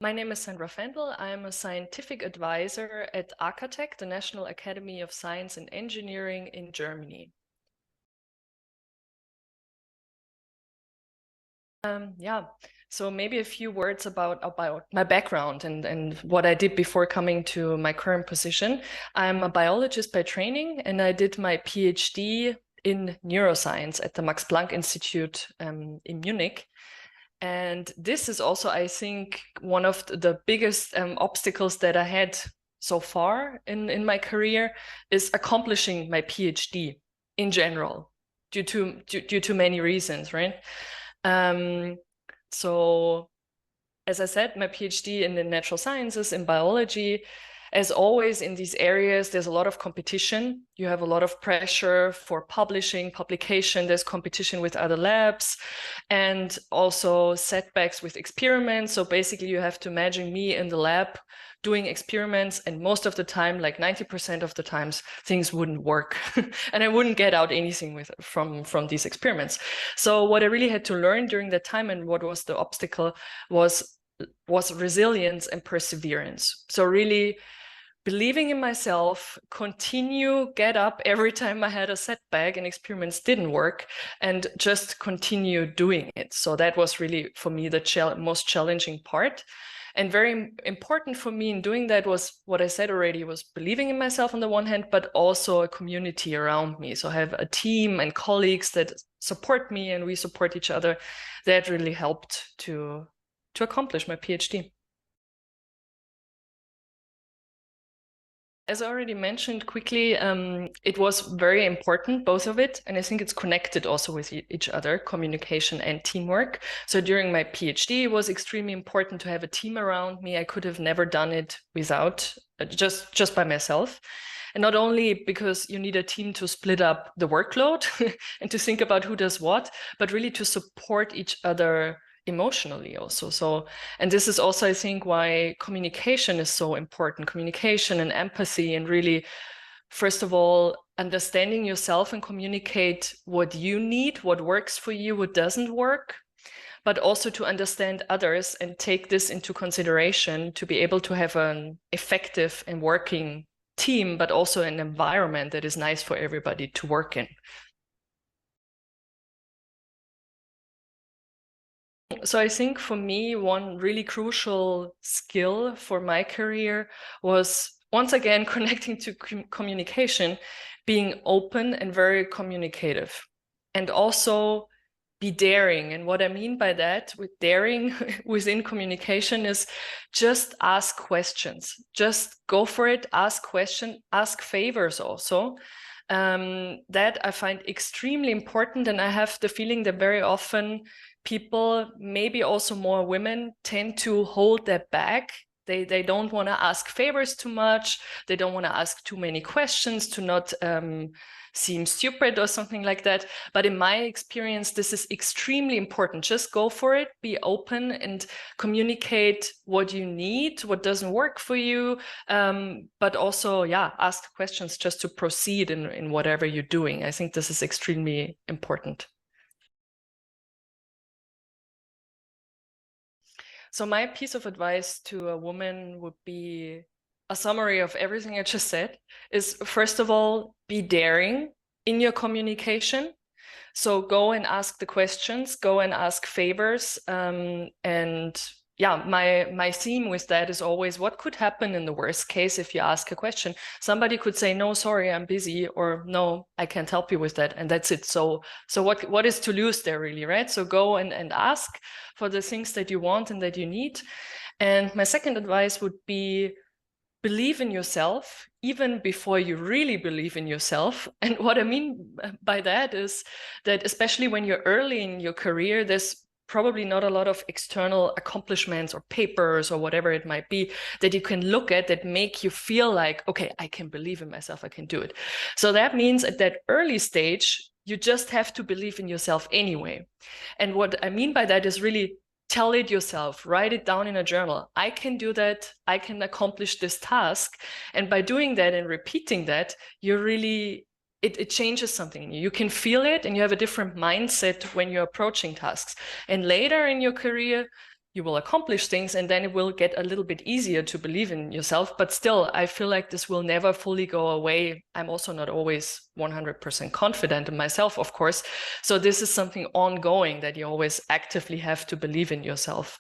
My name is Sandra Fendl. I'm a scientific advisor at acatech, the National Academy of Science and Engineering in Germany. So maybe a few words about my background and what I did before coming to my current position. I'm a biologist by training, and I did my PhD in neuroscience at the Max Planck Institute in Munich. And this is also, I think, one of the biggest obstacles that I had so far in my career is accomplishing my PhD in general, due to many reasons, right? So as I said, my PhD in the natural sciences, in biology. As always in these areas, there's a lot of competition. You have a lot of pressure for publication. There's competition with other labs and also setbacks with experiments. So basically you have to imagine me in the lab doing experiments, and most of the time, like 90% of the times, things wouldn't work and I wouldn't get out anything from these experiments. So what I really had to learn during that time, and what was the obstacle, was resilience and perseverance. So really believing in myself, get up every time I had a setback and experiments didn't work, and just continue doing it. So that was really, for me, the most challenging part. And very important for me in doing that was what I said already, was believing in myself on the one hand, but also a community around me. So I have a team and colleagues that support me, and we support each other. That really helped to accomplish my PhD. As I already mentioned quickly, it was very important, both of it, and I think it's connected also with each other, communication and teamwork. So during my PhD, it was extremely important to have a team around me. I could have never done it without, just by myself. And not only because you need a team to split up the workload and to think about who does what, but really to support each other emotionally also. So, and this is also, I think, why communication is so important. Communication and empathy, and really, first of all, understanding yourself and communicate what you need, what works for you, what doesn't work, but also to understand others and take this into consideration to be able to have an effective and working team, but also an environment that is nice for everybody to work in. So I think for me, one really crucial skill for my career was, once again, connecting to communication, being open and very communicative, and also be daring. And what I mean by that, with daring within communication, is just ask questions, just go for it, ask questions, ask favors also. That I find extremely important, and I have the feeling that very often people, maybe also more women, tend to hold that back. They don't want to ask favors too much. They don't want to ask too many questions to not seem stupid or something like that. But in my experience, this is extremely important. Just go for it, be open, and communicate what you need, what doesn't work for you, but also, yeah, ask questions just to proceed in whatever you're doing. I think this is extremely important. So my piece of advice to a woman would be a summary of everything I just said, is, first of all, be daring in your communication. So go and ask the questions, go and ask favors. And yeah, my theme with that is always, what could happen in the worst case if you ask a question? Somebody could say, no, sorry, I'm busy, or no, I can't help you with that. And that's it. So what is to lose there, really, right? So go and ask for the things that you want and that you need. And my second advice would be, believe in yourself even before you really believe in yourself. And what I mean by that is that, especially when you're early in your career, there's probably not a lot of external accomplishments or papers or whatever it might be that you can look at that make you feel like, okay, I can believe in myself, I can do it. So that means at that early stage, you just have to believe in yourself anyway. And what I mean by that is really, tell it yourself, write it down in a journal. I can do that. I can accomplish this task. And by doing that and repeating that, you're really, it changes something in you. You can feel it, and you have a different mindset when you're approaching tasks. And later in your career, you will accomplish things, and then it will get a little bit easier to believe in yourself. But still, I feel like this will never fully go away. I'm also not always 100% confident in myself, of course. So this is something ongoing that you always actively have to believe in yourself.